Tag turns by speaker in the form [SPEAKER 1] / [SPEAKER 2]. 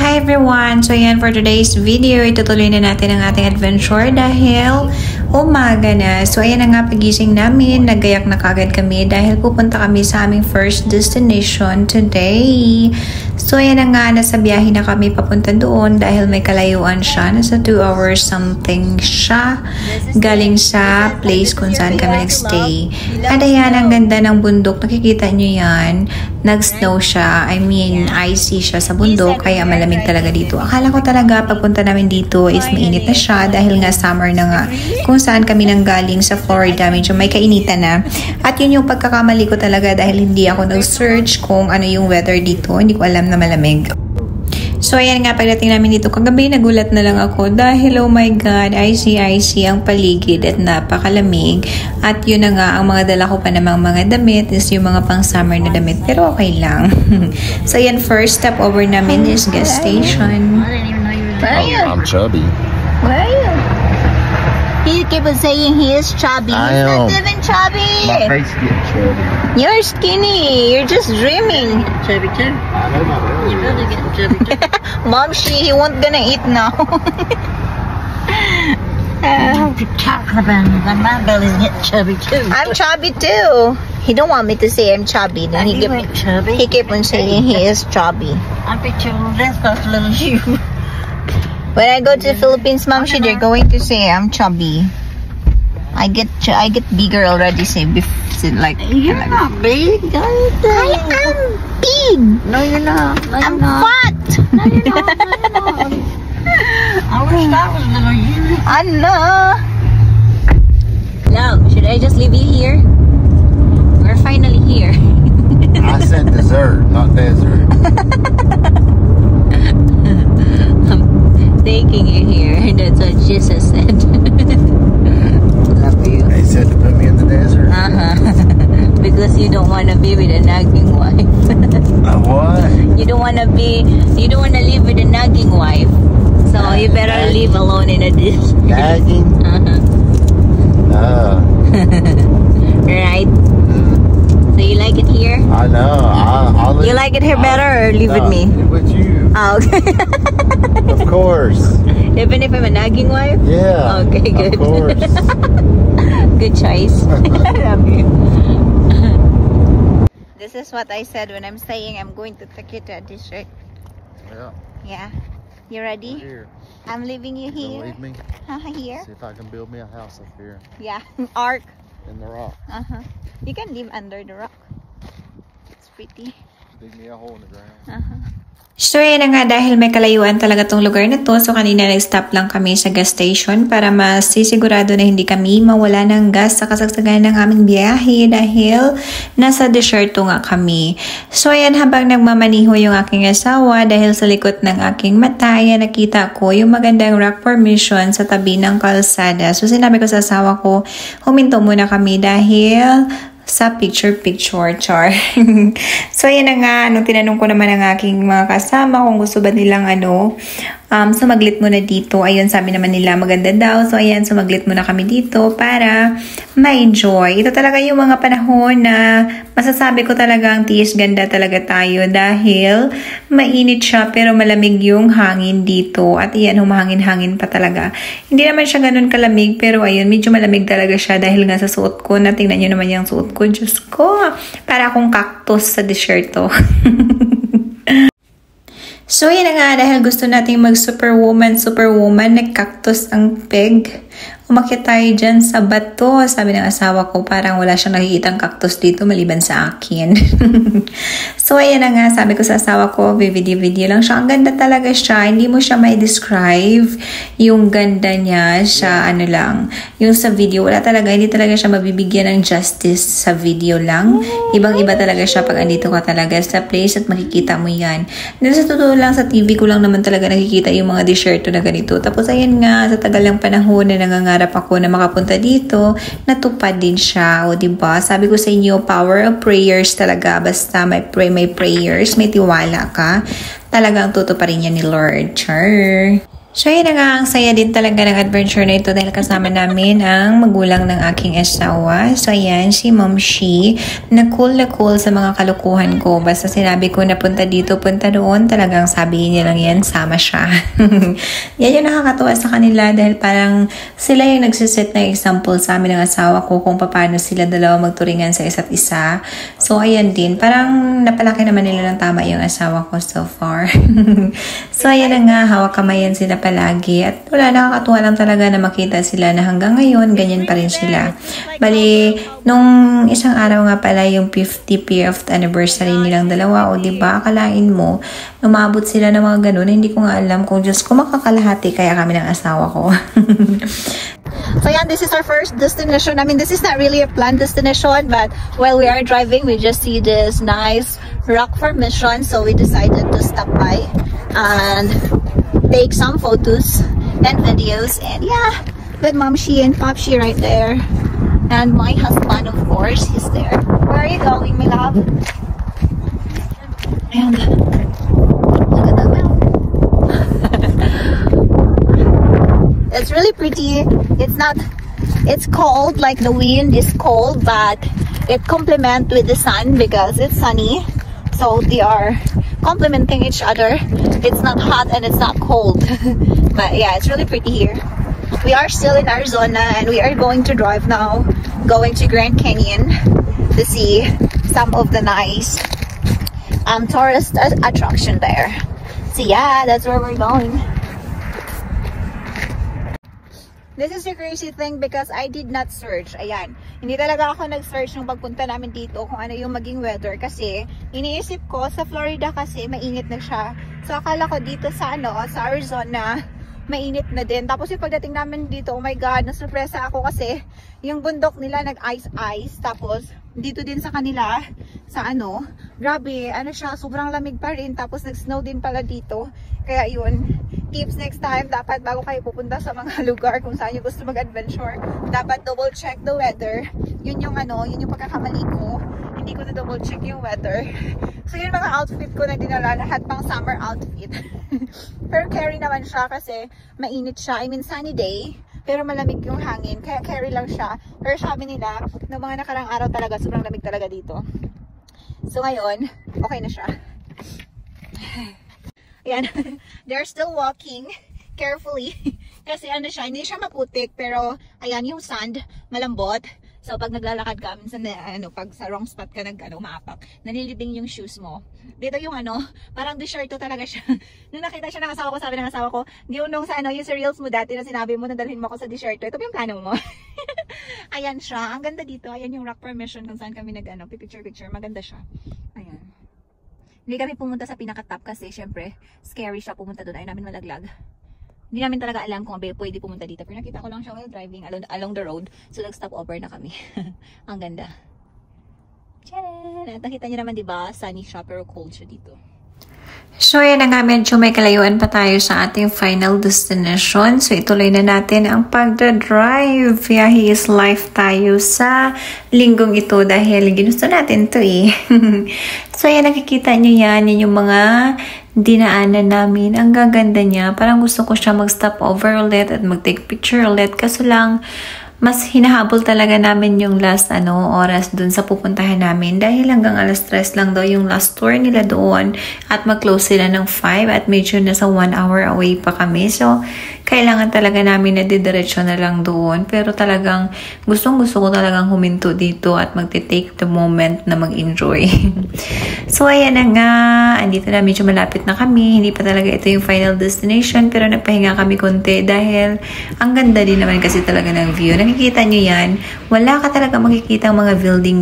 [SPEAKER 1] Hi everyone! So yan, for today's video, itutuloy na natin ang ating adventure dahil umaga na. So ayan na nga, pagising namin, naggayak na kagad kami dahil pupunta kami sa aming first destination today. So ayan na nga, nasa biyahe na kami papunta doon dahil may kalayuan siya. Nasa 2 hours something siya galing sa place kung saan kami nagstay. At ayan, ang ganda ng bundok. Nakikita nyo yan. Nag-snow siya. I mean, icy siya sa bundok kaya malamig talaga dito. Akala ko talaga pagpunta namin dito is mainit na siya dahil nga summer na nga. Kung saan kami nanggaling sa Florida, medyo may kainitan na. At yun yung pagkakamali ko talaga dahil hindi ako nag-search kung ano yung weather dito. Hindi ko alam na malamig. So, ayan nga, pagdating namin dito, kagabi nagulat na lang ako dahil, oh my God, icy ang paligid at napakalamig. At yun na nga, ang mga dala ko pa namang mga damit is yung mga pang-summer na damit. Pero okay lang. So, ayan, first stop over namin is gas station.
[SPEAKER 2] I'm chubby.
[SPEAKER 3] Where are you? He keep on saying he is chubby. He's not even chubby.
[SPEAKER 2] My face getting chubby.
[SPEAKER 3] You're skinny. You're just dreaming.
[SPEAKER 4] Chubby too? You're really getting chubby too.
[SPEAKER 3] Mom, he won't gonna eat now.
[SPEAKER 4] You're talking about my belly's getting chubby too.
[SPEAKER 3] I'm chubby too. He don't want me to say I'm chubby. Then he keep on saying he is chubby.
[SPEAKER 4] I bet you that's not little you.
[SPEAKER 3] When I go to the Philippines, Mom, they're going to say I'm chubby. I get bigger already. Say like
[SPEAKER 4] You're not big.
[SPEAKER 3] I am big.
[SPEAKER 4] No, you're not. No,
[SPEAKER 3] I'm fat.
[SPEAKER 4] No, you're not. No, you're not. I wish that was little you.
[SPEAKER 3] I know.
[SPEAKER 1] Now, should I just leave you here? We're finally here.
[SPEAKER 2] I said dessert, not desert.
[SPEAKER 1] Taking you here. That's what Jesus said. Love you.
[SPEAKER 2] They said to put me in the desert.
[SPEAKER 1] Because you don't want to be with a nagging wife.
[SPEAKER 2] What?
[SPEAKER 1] You don't want to live with a nagging wife. So you better live alone in a desert.
[SPEAKER 2] Nagging? No.
[SPEAKER 1] Right? So you like it here?
[SPEAKER 2] I know. I'll live,
[SPEAKER 1] You like it here better or live with me?
[SPEAKER 2] With you.
[SPEAKER 1] Oh, okay.
[SPEAKER 2] Of course.
[SPEAKER 1] Even if I'm a nagging wife?
[SPEAKER 2] Yeah.
[SPEAKER 1] Okay, good.
[SPEAKER 2] Of course.
[SPEAKER 1] Good choice. I love you. This is what I said when I'm saying I'm going to Takita district.
[SPEAKER 2] Yeah.
[SPEAKER 1] Yeah. You ready?
[SPEAKER 2] Here.
[SPEAKER 1] I'm leaving you
[SPEAKER 2] You
[SPEAKER 1] here.
[SPEAKER 2] leave me.
[SPEAKER 1] Here.
[SPEAKER 2] See if I can build me a house up here
[SPEAKER 1] Yeah. Ark.
[SPEAKER 2] in the rock.
[SPEAKER 1] You can live under the rock. It's pretty.
[SPEAKER 2] Dig me a hole in the ground.
[SPEAKER 1] So yan na nga, dahil may kalayuan talaga tong lugar na to. So kanina nag-stop lang kami sa gas station para masisigurado na hindi kami mawala ng gas sa kasagsagan ng aming biyahe dahil nasa desierto nga kami. So ayan, habang nagmamaniho yung aking asawa dahil sa likod ng aking mata, ayan, nakita ko yung magandang rock formation sa tabi ng kalsada. So sinabi ko sa asawa ko, huminto muna kami dahil sa picture-picture, char. So, ayan na nga, nung tinanong ko naman ang aking mga kasama kung gusto ba nilang sumaglit muna dito. Ayun, sabi naman nila maganda daw. So, ayan, sumaglit muna kami dito para ma-enjoy. Ito talaga yung mga panahon na masasabi ko talagang tiis ganda talaga tayo dahil mainit siya pero malamig yung hangin dito. At ayan, humahangin-hangin pa talaga. Hindi naman siya ganun kalamig pero ayun, medyo malamig talaga siya dahil nga sa suot ko. Natingnan nyo naman yung suot ko. Diyos ko, para akong cactus sa desierto. So, yun na nga, dahil gusto nating mag-superwoman, nag-cactus ang pig. Umakyat tayo dyan sa bato. Sabi ng asawa ko, parang wala siyang nakikitang cactus dito maliban sa akin. So, ayan na nga, sabi ko sa asawa ko, video lang siya. Ang ganda talaga siya. Hindi mo siya may describe yung ganda niya. Siya, ano lang, yung sa video, wala talaga, hindi talaga siya mabibigyan ng justice sa video lang. Ibang-iba talaga siya pag andito ka talaga sa place at makikita mo yan. Dito sa totoo lang, sa TV ko lang naman talaga nakikita yung mga desierto na ganito. Tapos, ayan nga, sa tagal ng panahon na nangangarap ako na makapunta dito, natupad din siya. O, diba? Sabi ko sa inyo, power of prayers talaga. Basta may prayers, may tiwala ka. Talagang tutuparin yan ni Lord. Char. So yun na nga, ang saya din talaga ng adventure na ito dahil kasama namin ang magulang ng aking asawa. So ayan, si Ma'am Shi, na cool sa mga kalukuhan ko. Basta sinabi ko na punta dito, punta doon, talagang sabihin niya lang yan, sama siya. Yan yung nakakatuwa sa kanila dahil parang sila yung nagsiset na example sa amin ng asawa ko kung paano sila dalawa magturingan sa isa't isa. So ayan din, parang napalaki naman nila ng tama yung asawa ko so far. So ayan na nga, hawak kamayan sila palagi at wala, nakakatuwa lang talaga na makita sila na hanggang ngayon ganyan pa rin sila. Bali, nung isang araw nga pala yung 50th anniversary nilang dalawa, o diba, akalain mo umabot sila ng mga ganun, hindi ko nga alam kung Diyos ko makakalahati kaya kami ng asawa ko.
[SPEAKER 3] So yeah, this is our first destination. I mean, this is not really a planned destination, but while we are driving, we just see this nice rock formation, so we decided to stop by and take some photos and videos. And yeah, with Mom Shi and Pop Shi right there, and my husband, of course, he's there. Where are you going, my love? And look at that mountain. It's really pretty. It's cold, like the wind is cold, but it complements with the sun because it's sunny, so they are complementing each other. It's not hot and it's not cold. But yeah, it's really pretty here. We are still in Arizona and we are going to drive now, going to Grand Canyon to see some of the nice tourist attraction there. So yeah, that's where we're going. This is the crazy thing because I did not search. Ayan. Hindi talaga ako nag-search nung pagpunta namin dito kung ano yung maging weather kasi iniisip ko sa Florida kasi mainit na siya. So akala ko dito sa sa Arizona mainit na din. Tapos yung pagdating namin dito, oh my god, nasurpresa ako kasi yung bundok nila nag-ice. Tapos dito din sa kanila sa grabe, siya, sobrang lamig pa rin. Tapos nag-snow din pala dito. Kaya yun, tips next time, dapat bago kayo pupunta sa mga lugar kung saan nyo gusto mag-adventure, dapat double check the weather. Yun yung yun yung pagkakamali ko. Hindi ko na double check yung weather. So yun mga outfit ko na dinala, lahat pang summer outfit. Pero carry naman siya kasi mainit siya. I mean sunny day, pero malamig yung hangin. Kaya carry lang siya. Pero sabi nila, ng mga nakarang araw talaga, sobrang lamig talaga dito. So ngayon, okay na siya. Ayan, they're still walking carefully kasi siya, hindi siya maputik pero ayan yung sand malambot, so pag naglalakad ka minsan pag sa wrong spot ka umaapak, nalilibing yung shoes mo. Dito yung parang desierto talaga siya. Nung nakita siya ng asawa ko, sabi ng asawa ko, di unong sa yung sa reels mo dati na sinabi mo na dalhin mo ako sa desierto, ito yung plano mo. Ayan siya, ang ganda dito. Ayan yung rock formation kung saan kami picture, maganda siya. Ayan. Hindi kami pumunta sa pinaka-top kasi syempre scary siya pumunta doon. Ayaw namin malaglag. Hindi namin talaga alam kung pwede pumunta dito. Pero nakita ko lang siya while driving along the road. So nag-stop over na kami. Ang ganda. Tcharan! At nakita niyo naman diba, sunny siya pero cold siya dito.
[SPEAKER 1] So yan na nga, medyo may kalayuan pa tayo sa ating final destination. So ituloy na natin ang pagdadrive. Biyahe is life tayo sa linggong ito dahil ginusto natin to eh. So yan, nakikita nyo yan. Yan yung mga dinaanan namin. Ang gaganda niya. Parang gusto ko siya mag-stop over ulit at mag-take picture ulit. Kaso lang, mas hinahabol talaga namin yung last oras dun sa pupuntahan namin dahil hanggang alas 3 lang daw yung last tour nila doon at mag-close sila ng 5 at medyo nasa 1 hour away pa kami. So, kailangan talaga namin na didiretso na lang doon. Pero talagang gustong-gusto ko talagang huminto dito at magte-take the moment na mag-enjoy. So, ayan na nga. Andito na, medyo malapit na kami. Hindi pa talaga ito yung final destination pero nagpahinga kami konti dahil ang ganda din naman kasi talaga ng view. Nakikita nyo yan, wala ka talaga makikita ang mga building